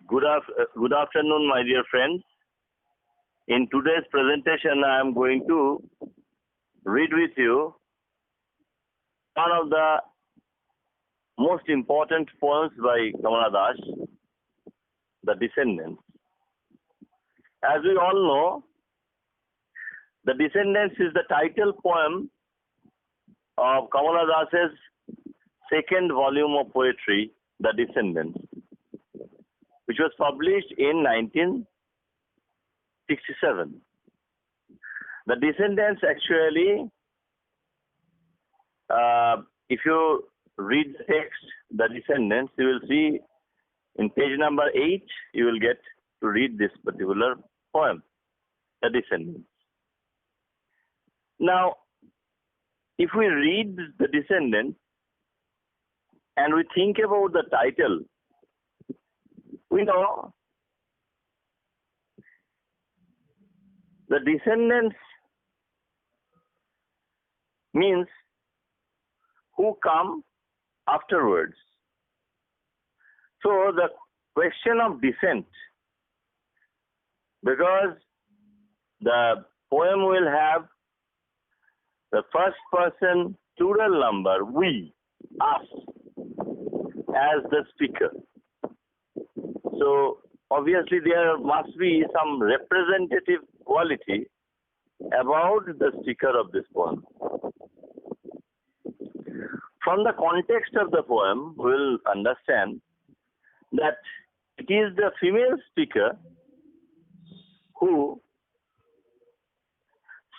Good afternoon, my dear friends. In today's presentation, I am going to read with you one of the most important poems by Kamala, The Descendants. As we all know, The Descendants is the title poem of Kamala Das's second volume of poetry, The Descendants, which was published in 1967. The Descendants actually, if you read the text, The Descendants, you will see in page number 8, you will get to read this particular poem, The Descendants. Now, if we read The Descendants and we think about the title, we know the descendants means who come afterwards. So the question of descent, because the poem will have the first person plural number, we, us, as the speaker. So obviously there must be some representative quality about the speaker of this poem. From the context of the poem, we will understand that it is the female speaker who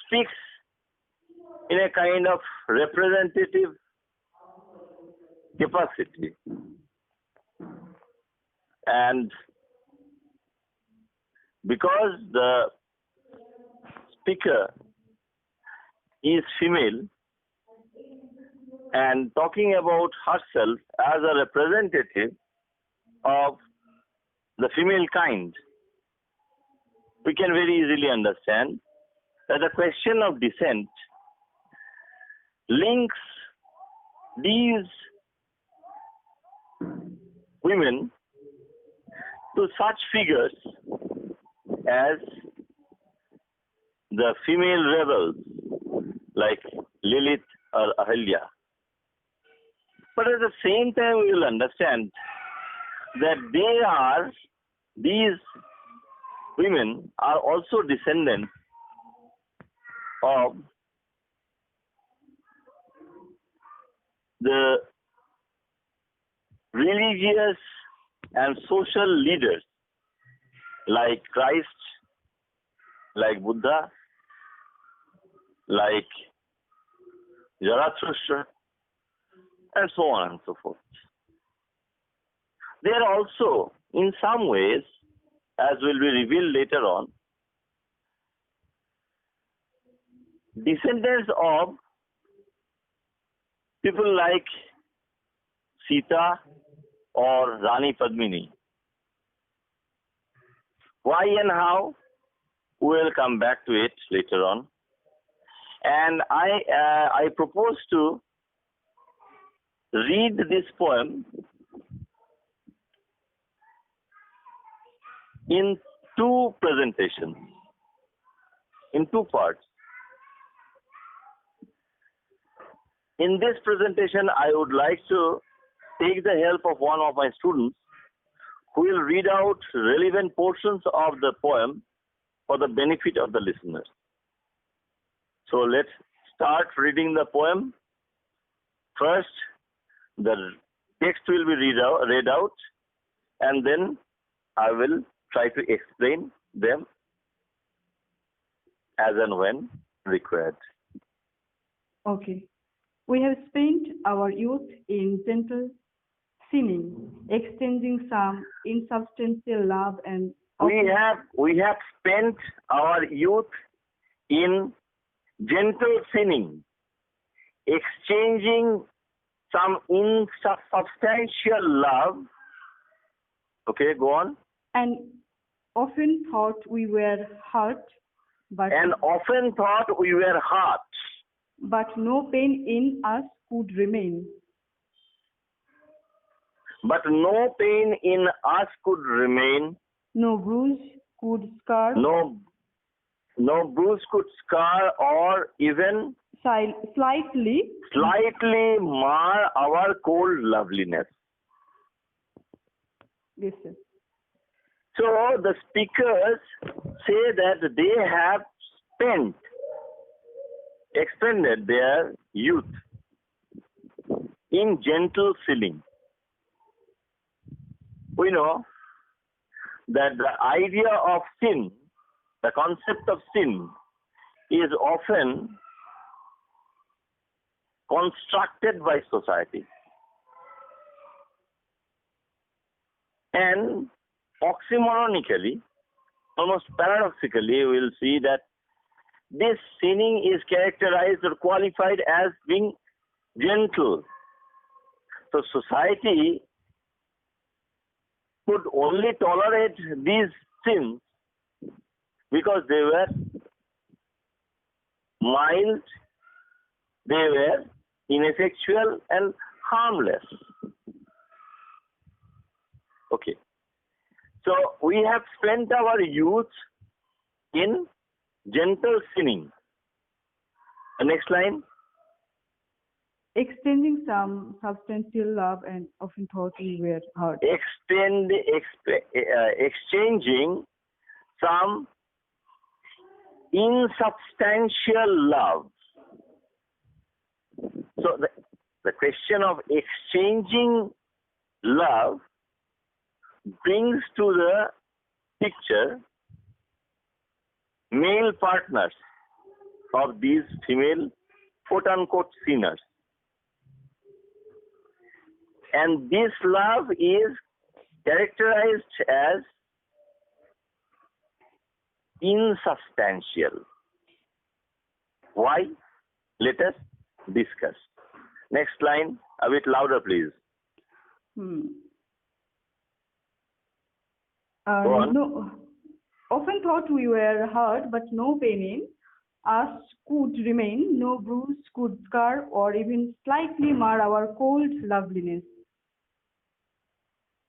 speaks in a kind of representative capacity. And because the speaker is female and talking about herself as a representative of the female kind, we can very easily understand that the question of descent links these women to such figures as the female rebels like Lilith or Ahalya. But at the same time, we will understand that these women are also descendants of the religious and social leaders like Christ, like Buddha, like Zarathustra, and so on and so forth. They are also, in some ways, as will be revealed later on, descendants of people like Sita or Rani Padmini. Why and how? We will come back to it later on. And I propose to read this poem in two presentations, in two parts. In this presentation, I would like to take the help of one of my students who will read out relevant portions of the poem for the benefit of the listeners. So let's start reading the poem. First, the text will be read out, and then I will try to explain them as and when required. Okay. We have spent our youth in gentle sinning, extending some insubstantial love and we have spent our youth in gentle sinning, exchanging some insubstantial love. Okay, go on. And often thought we were hurt, but no pain in us could remain. but no pain in us could remain. No bruise could scar. No bruise could scar or even Slightly mar our cold loveliness. Listen. So the speakers say that they have expended their youth in gentle sinning. We know that the idea of sin, the concept of sin, is often constructed by society. And oxymoronically, almost paradoxically, we will see that this sinning is characterized or qualified as being gentle. So society could only tolerate these sins because they were mild, they were ineffectual and harmless. Okay. So we have spent our youth in gentle sinning. The next line. Extending some substantial love and often thought we were hurt. Exchanging some insubstantial love. So the question of exchanging love brings to the picture male partners of these female quote-unquote sinners. And this love is characterized as insubstantial. Why? Let us discuss. Next line, a bit louder, please. No, often thought we were hurt, but no pain in us could remain. No bruise could scar or even slightly mar our cold loveliness.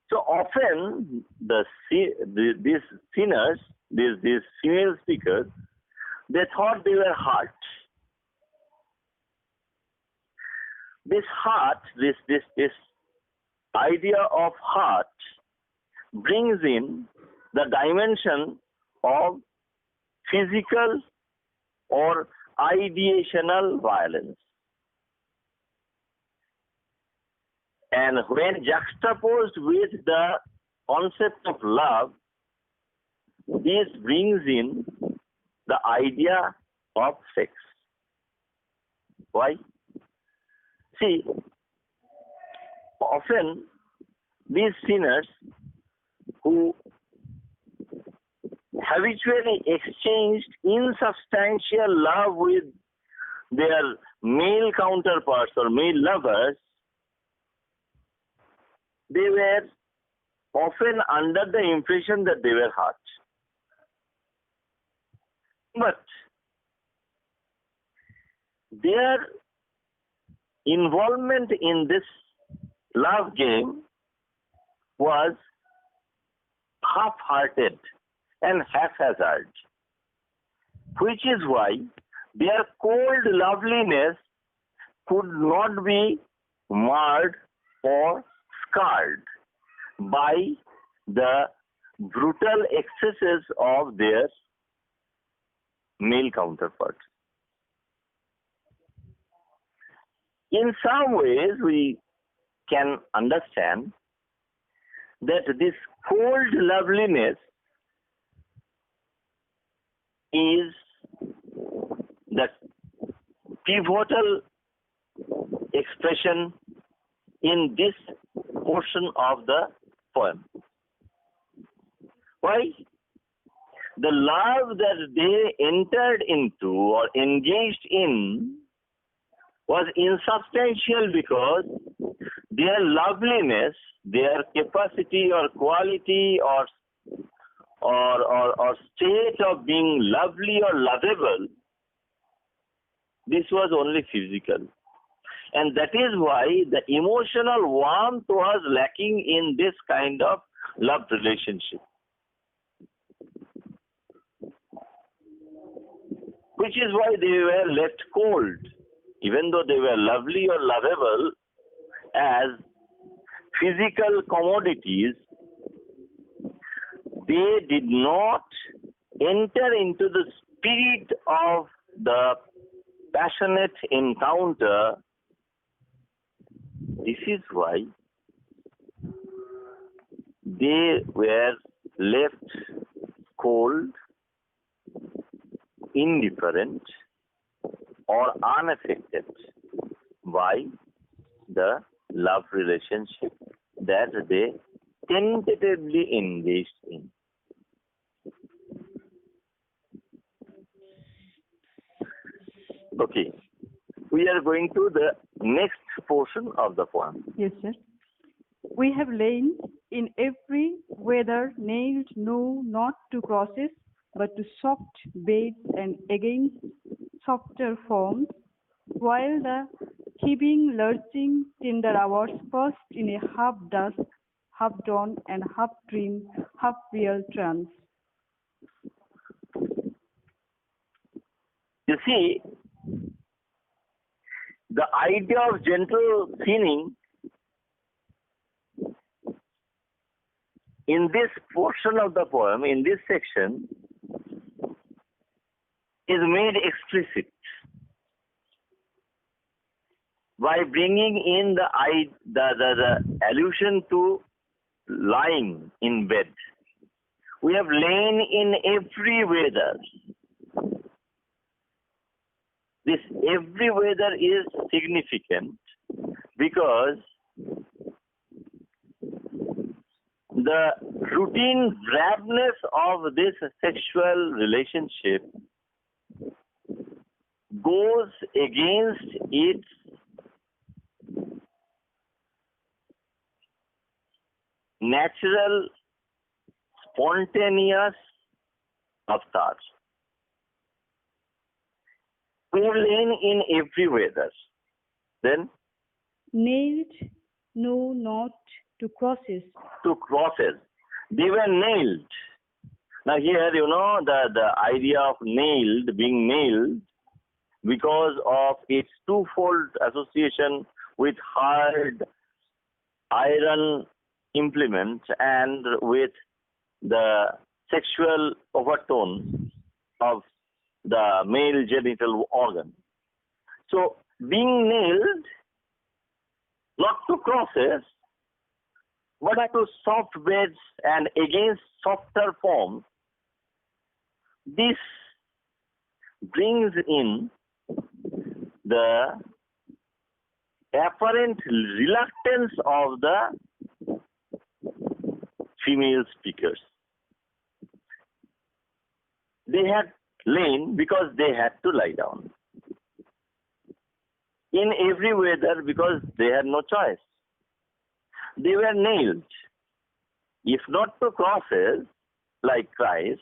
So often these sinners, these female speakers, they thought they were hurt. This heart, this idea of heart brings in the dimension of physical or ideational violence. And when juxtaposed with the concept of love, this brings in the idea of sex. Why? See, often these sinners who habitually exchanged insubstantial love with their male counterparts or male lovers, they were often under the impression that they were hurt. But their involvement in this love game was half-hearted and haphazard, which is why their cold loveliness could not be marred or scarred by the brutal excesses of their male counterparts. In some ways, we can understand that this cold loveliness is the pivotal expression in this portion of the poem. Why? The love that they entered into or engaged in was insubstantial because their loveliness, their capacity or quality or state of being lovely or lovable, this was only physical. And that is why the emotional warmth was lacking in this kind of love relationship. Which is why they were left cold. Even though they were lovely or lovable as physical commodities, they did not enter into the spirit of the passionate encounter. This is why they were left cold, indifferent, or unaffected by the love relationship that they tentatively engaged in. Okay, we are going to the next portion of the poem. Yes, sir. We have lain in every weather, nailed no not to crosses, but to soft beds and against softer forms, while the heaving, lurching, tender hours passed in a half dusk, half dawn, and half dream, half real trance. You see, the idea of gentle thinning in this portion of the poem, in this section, is made explicit by bringing in the allusion to lying in bed. We have lain in every weather. This every weather is significant because the routine drabness of this sexual relationship goes against its natural, spontaneous avatar. We have lain in every weather. Then Nailed no not to crosses. to crosses. They were nailed. Now here, the idea of nailed, being nailed, because of its twofold association with hard iron implements and with the sexual overtone of the male genital organ. So being nailed, not to crosses, but to soft beds and against softer forms, this brings in the apparent reluctance of the female speakers. They had lain because they had to lie down. In every weather because they had no choice. They were nailed, if not to crosses like Christ,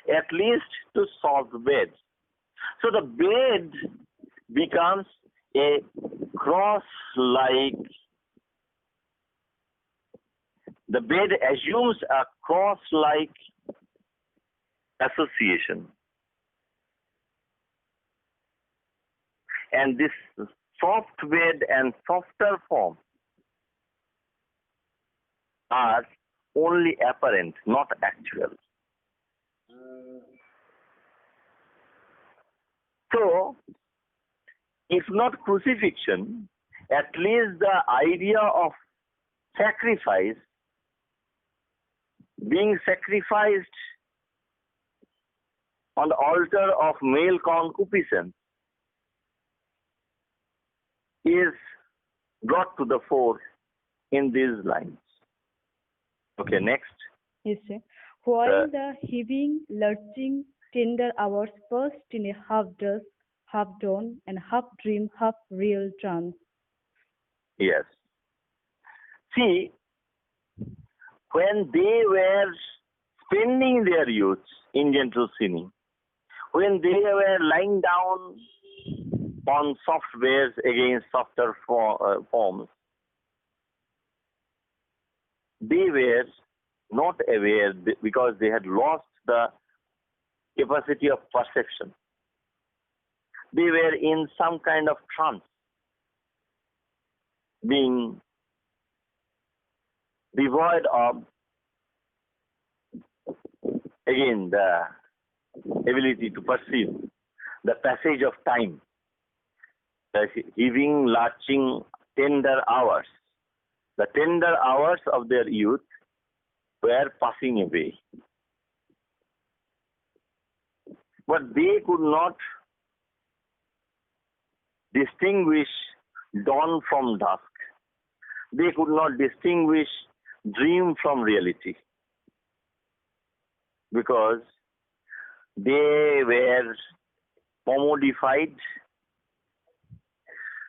at least to soft beds. So the bed becomes a cross-like, the bed assumes a cross-like association. And this soft bed and softer form are only apparent, not actual. So, if not crucifixion, at least the idea of sacrifice, being sacrificed on the altar of male concupiscence, is brought to the fore in these lines. Okay, next. Yes, sir. While the heaving, lurching, tender hours passed in a half dusk, half dawn, and half dream, half real trance. Yes. See, when they were spending their youth in gentle sinning, when they were lying down on soft wares against softer forms. They were not aware because they had lost the capacity of perception. They were in some kind of trance, being devoid of, again, the ability to perceive the passage of time, the heaving, latching, tender hours. The tender hours of their youth were passing away. But they could not distinguish dawn from dusk. They could not distinguish dream from reality because they were commodified.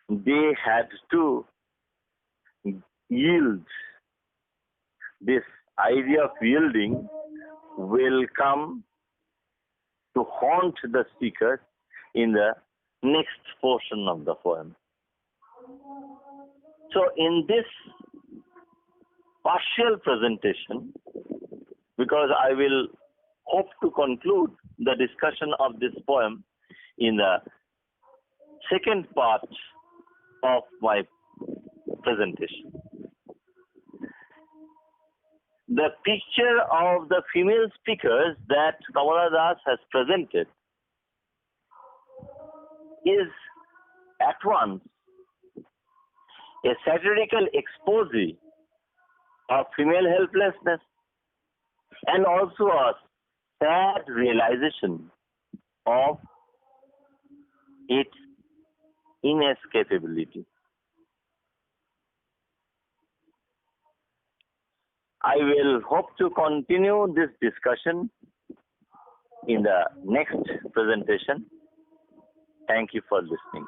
They had to yield. This idea of yielding will come to haunt the speakers in the next portion of the poem. So in this partial presentation, because I will hope to conclude the discussion of this poem in the second part of my presentation. The picture of the female speakers that Kamala Das has presented is at once a satirical expose of female helplessness and also a sad realization of its inescapability. I will hope to continue this discussion in the next presentation. Thank you for listening.